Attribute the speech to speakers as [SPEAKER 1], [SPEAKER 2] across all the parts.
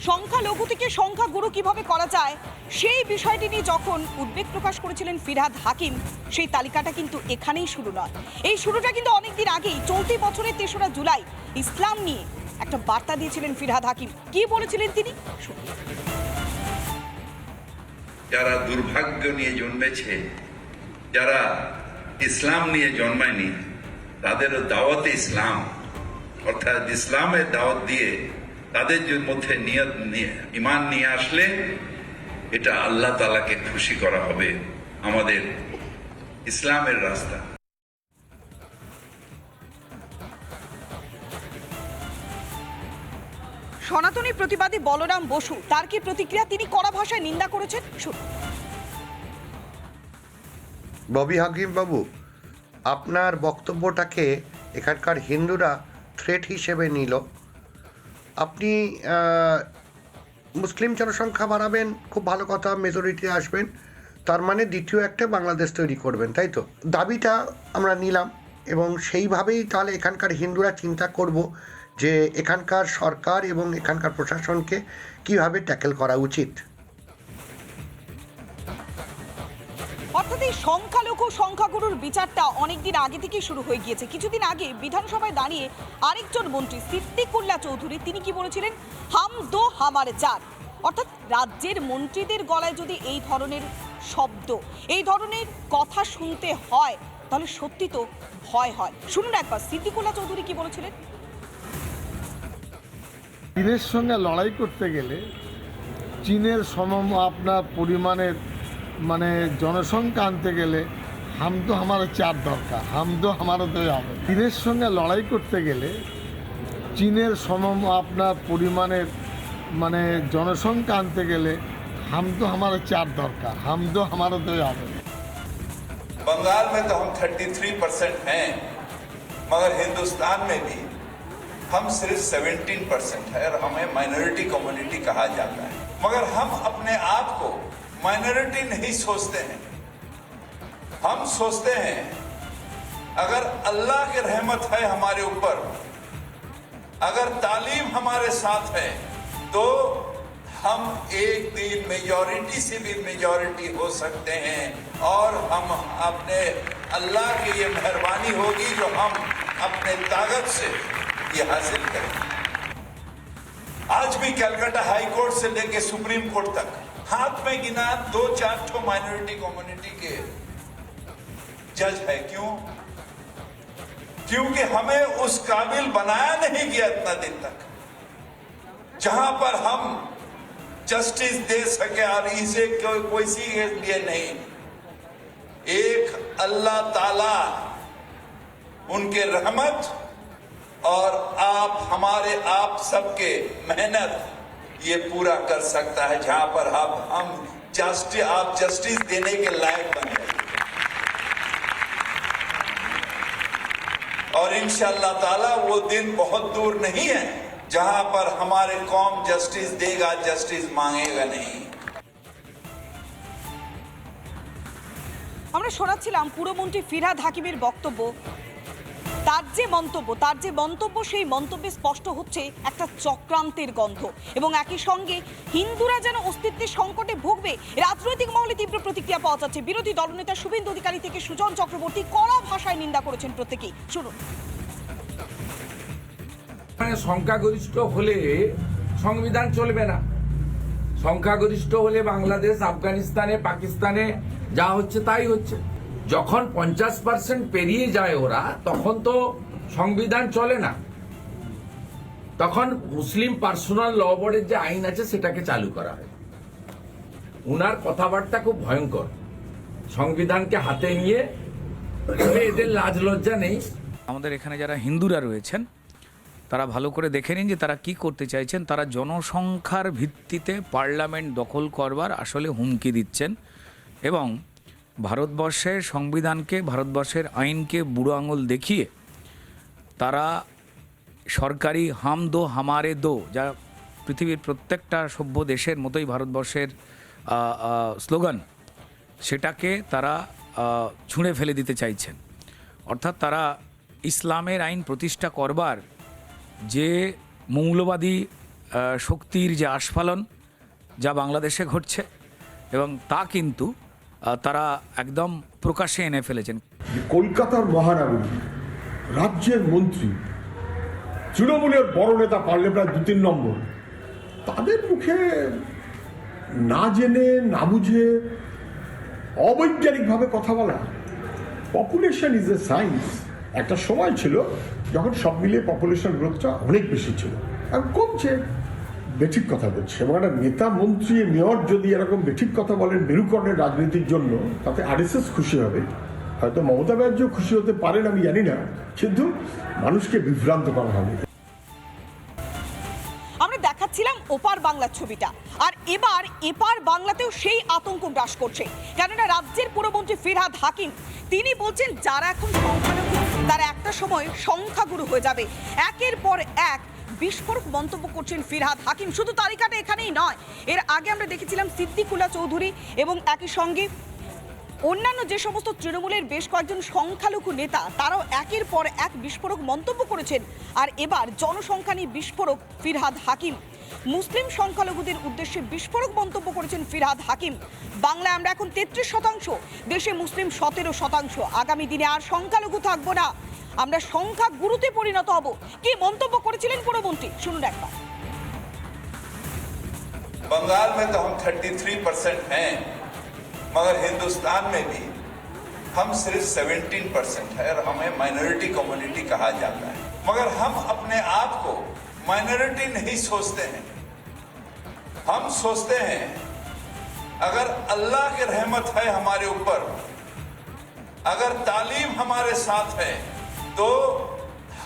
[SPEAKER 1] সংখ্যালঘু থেকে সংখ্যাগুরু কিভাবে করা যায় সেই বিষয়টি নিয়ে যখন উদ্বেগ প্রকাশ করেছিলেন ফিরহাদ হাকিম, সেই তালিকাটা কিন্তু এখানেই শুরু নয়। এই শুরুটা কিন্তু অনেকদিন আগেই, চলতি বছরের ৩রা জুলাই ইসলাম নিয়ে একটা বার্তা দিয়েছিলেন ফিরহাদ হাকিম। কি বলেছিলেন তিনি?
[SPEAKER 2] যারা দুর্ভাগ্য নিয়ে জন্মেছে, যারা ইসলাম নিয়ে জন্মায়নি, তাদেরও দাওয়াতে ইসলাম অর্থাৎ ইসলামের দাওয়াত দিয়ে তাদের মধ্যে নিয়ত নিয়ে ঈমান নিয়ে আসলে এটা আল্লাহ তাআলাকে খুশি করা হবে। আমাদের ইসলামের রাস্তা।
[SPEAKER 1] সনাতনী প্রতিবাদী বলরাম বসু, তার কি প্রতিক্রিয়া? তিনি কড়া ভাষায় নিন্দা করেছেন।
[SPEAKER 3] ববি হাকিম বাবু, আপনার বক্তব্যটাকে এখানকার হিন্দুরা থ্রেট হিসেবে নিল। আপনি মুসলিম জনসংখ্যা বাড়াবেন, খুব ভালো কথা, মেজরিটি আসবেন, তার মানে দ্বিতীয় একটা বাংলাদেশ তৈরি করবেন, তাই তো? দাবিটা আমরা নিলাম এবং সেইভাবেই তাহলে এখানকার হিন্দুরা চিন্তা করব যে এখানকার সরকার এবং এখানকার প্রশাসনকে কিভাবে ট্যাকেল করা উচিত।
[SPEAKER 1] অর্থাৎ এই সংখ্যালঘু সংখ্যাগুরুর বিচারটা অনেকদিন আগে থেকেই শুরু হয়ে গিয়েছে। কিছুদিন আগে বিধানসভায় দাঁড়িয়ে আরেকজন মন্ত্রী সিদ্দিকুল্লাহ চৌধুরী তিনি কি বলেছিলেন? হাম দো হামারে চার। অর্থাৎ রাজ্যের মন্ত্রীদের গলায় যদি এই ধরনের শব্দ, এই ধরনের কথা শুনতে হয়, তাহলে সত্যি তো ভয় হয়। শুনুন একবার সিদ্দিকুল্লাহ চৌধুরী কি বলেছিলেন।
[SPEAKER 4] চীনের সঙ্গে লড়াই করতে গেলে চীনের আপনার পরিমাণের জনসংখ্যা আনতে গেলে হামদো আমার চার দরকার, হামদো আমারও তো হবে। চীনের সঙ্গে লড়াই করতে গেলে চীনের আপনার পরিমাণের জনসংখ্যা আনতে গেলে হামদো আমার চার দরকার, হামদো আমারও তো হবে।
[SPEAKER 2] बंगाल में तो हम 33% हैं, मगर हिंदुस्तान में भी हम सिर्फ 17% है और हमें माइनॉरिटी कम्युनिटी कहा जाता है। मगर हम अपने आप को माइनॉरिटी नहीं सोचते हैं। हम सोचते हैं अगर अल्लाह की रहमत है हमारे ऊपर, अगर तालीम हमारे साथ है, तो हम एक दिन मेजॉरिटी से भी मेजॉरिटी हो सकते हैं और हम अपने अल्लाह की ये मेहरबानी होगी जो हम अपने ताकत से ये हासिल करें। आज भी कलकत्ता हाई कोर्ट से लेके सुप्रीम कोर्ट तक हाथ में गिना 2-4 ठो माइनॉरिटी कम्युनिटी के जज है। क्यों? क्योंकि हमें उस काबिल बनाया नहीं गया इतना दिन तक जहां पर हम जस्टिस दे सके। और इसे कोई सी लिए नहीं, एक अल्लाह ताला उनके रहमत और आप सबके मेहनत ये पूरा कर सकता है, जहां पर आप जस्टिस देने के लायक बन गए। और इंशाअल्लाह ताला वो दिन बहुत दूर नहीं है जहां पर हमारे कौम जस्टिस देगा, जस्टिस मांगेगा नहीं।
[SPEAKER 1] আমরা শোনাচ্ছিলাম পুরমন্ত্রী ফিরহাদ হাকিমের বক্তব্য। তার যে মন্তব্য সেই মন্তব্যে স্পষ্ট হচ্ছে একটা চক্রান্তের গন্ধ, এবং একই সঙ্গে হিন্দুরা যেন অস্তিত্বের সংকটে ভুগবে, রাজনৈতিক মহলে তীব্র প্রতিক্রিয়া পাওয়া যাচ্ছে। বিরোধী দলনেতা শুভেন্দু অধিকারী থেকে সুজন চক্রবর্তী কড়া ভাষায় নিন্দা করেছেন প্রত্যেকেই। শুনুন।
[SPEAKER 5] সংখ্যাগরিষ্ঠ হলে সংবিধান চলবে না। সংখ্যাগরিষ্ঠ হলে বাংলাদেশ, আফগানিস্তানে, পাকিস্তানে যা হচ্ছে তাই হচ্ছে। যখন 50% পেরিয়ে যায় ওরা, তখন তো সংবিধান চলে না। তখন মুসলিম পার্সোনাল ল বোর্ডের যে আইন আছে সেটাকে চালু করা হয়। উনার কথাবার্তা খুব ভয়ঙ্কর। সংবিধানকে হাতে নিয়ে এদের লাজ লজ্জা নেই।
[SPEAKER 6] আমাদের এখানে যারা হিন্দুরা রয়েছেন তারা ভালো করে দেখে নিন যে তারা কি করতে চাইছেন। তারা জনসংখ্যার ভিত্তিতে পার্লামেন্ট দখল করবার আসলে হুমকি দিচ্ছেন এবং ভারতবর্ষের সংবিধানকে, ভারতবর্ষের আইনকে বুড়ো আঙুল দেখিয়ে তারা সরকারি হাম দো হামারে দো, যা পৃথিবীর প্রত্যেকটা সভ্য দেশের মতোই ভারতবর্ষের স্লোগান, সেটাকে তারা ছুঁড়ে ফেলে দিতে চাইছেন। অর্থাৎ তারা ইসলামের আইন প্রতিষ্ঠা করবার যে মৌলবাদী শক্তির যে আস্ফালন যা বাংলাদেশে ঘটছে, এবং তা কিন্তু তারা একদম প্রকাশ্যে এনে ফেলেছেন।
[SPEAKER 7] কলকাতার মহানগরী রাজ্যের মন্ত্রী তৃণমূলের বড় নেতা পারলে প্রায় 2-3 নম্বর, তাদের মুখে না জেনে না বুঝে অবৈজ্ঞানিকভাবে কথা বলা। Population is a science. একটা সময় ছিল যখন সব মিলিয়ে পপুলেশন গ্রোথটা অনেক বেশি ছিল, এখন কমছে। বেঠিক কথা বলছে, এবং একটা নেতা মন্ত্রী মেয়র যদি এরকম বেঠিক কথা বলেন মেরুকরণের রাজনীতির জন্য, তাতে আরএসএস খুশি হবে, হয়তো মমতা ব্যানার্জিও খুশি হতে পারেন, আমি জানি না, কিন্তু মানুষকে বিভ্রান্ত করা হবে।
[SPEAKER 1] আমরা দেখাচ্ছিলাম ওপার বাংলার ছবিটা, আর এবার এপার বাংলাতেও সেই আতঙ্ক গ্রাস করছে। কেননা রাজ্যের পুরমন্ত্রী ফিরহাদ হাকিম তিনি বলছেন যারা এখন সংখ্যালঘু তারা একটা সময় সংখ্যাগুরু হয়ে যাবে। একের পর এক বিস্ফোরক মন্তব্য করছেন ফিরহাদ হাকিম। শুধু তালিকাটা এখানেই নয়, এর আগে আমরা দেখেছিলাম সিদ্দিকুল্লাহ চৌধুরী এবং একই সঙ্গে অন্যান্য যে সমস্ত তৃণমূলের বেশ কয়েকজন সংখ্যালঘু নেতা তারাও একের পর এক বিস্ফোরক মন্তব্য করেছেন। আর এবার জনসংখ্যা নিয়ে বিস্ফোরক ফিরহাদ হাকিম। মুসলিম সংখ্যালঘুদের উদ্দেশ্যে বিস্ফোরক মন্তব্য করেছেন ফিরহাদ হাকিম। বাংলায় আমরা এখন 33%, দেশে মুসলিম 17%। আগামী দিনে আর সংখ্যালঘু থাকবো না, আমরা সংখ্যা গুরুতে পরিণত হব। কি মন্তব্য করেছিলেন পুরমন্ত্রী, শুনুন একবার।
[SPEAKER 2] बंगाल में तो हम 33% हैं, मगर हिंदुस्तान में भी हम सिर्फ 17% है और हमें माइनॉरिटी कम्युनिटी कहा जाता है। मगर हम अपने आप को माइनॉरिटी नहीं सोचते हैं, हम सोचते हैं अगर अल्लाह की रहमत है हमारे ऊपर, अगर तालीम हमारे साथ है, तो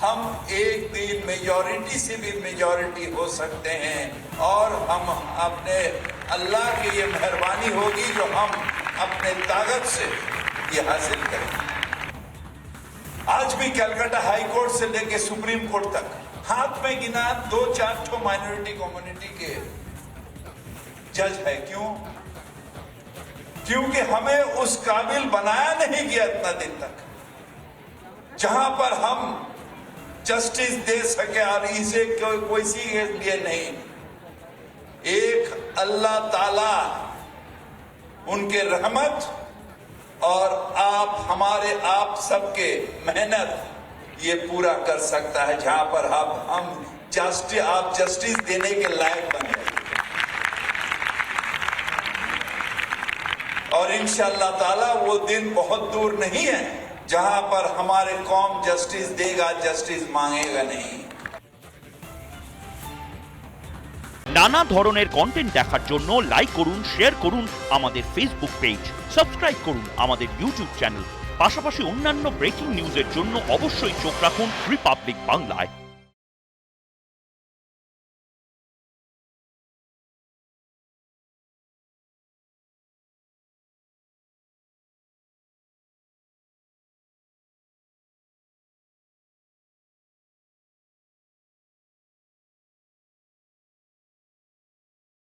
[SPEAKER 2] हम एक दिन मेजॉरिटी से भी मेजॉरिटी हो सकते हैं, और हम अपने अल्लाह की ये मेहरबानी होगी जो हम अपने ताकत से ये हासिल करें। आज भी कलकत्ता हाई कोर्ट से लेके सुप्रीम कोर्ट तक हाथ में गिना 2-4 ठो माइनॉरिटी कम्युनिटी के जज है। क्यों? क्योंकि हमें उस काबिल बनाया नहीं गया इतना दिन तक जहां पर हम जस्टिस दे सके, और इसे कोई सी लिए नहीं, एक अल्लाह ताला उनके रहमत और आप सबके मेहनत ये पूरा कर सकता है, जहां पर हम जस्टिस देने के लायक बने। और इंशाअल्लाह ताला वो दिन बहुत दूर नहीं है जहां पर हमारे कौम जस्टिस देगा, जस्टिस मांगेगा नहीं।
[SPEAKER 8] নানা ধরনের কন্টেন্ট দেখার জন্য লাইক করুন, শেয়ার করুন আমাদের ফেসবুক পেজ, সাবস্ক্রাইব করুন আমাদের ইউটিউব চ্যানেল। পাশাপাশি অন্যান্য ব্রেকিং নিউজের জন্য অবশ্যই চোখ রাখুন রিপাবলিক বাংলায়।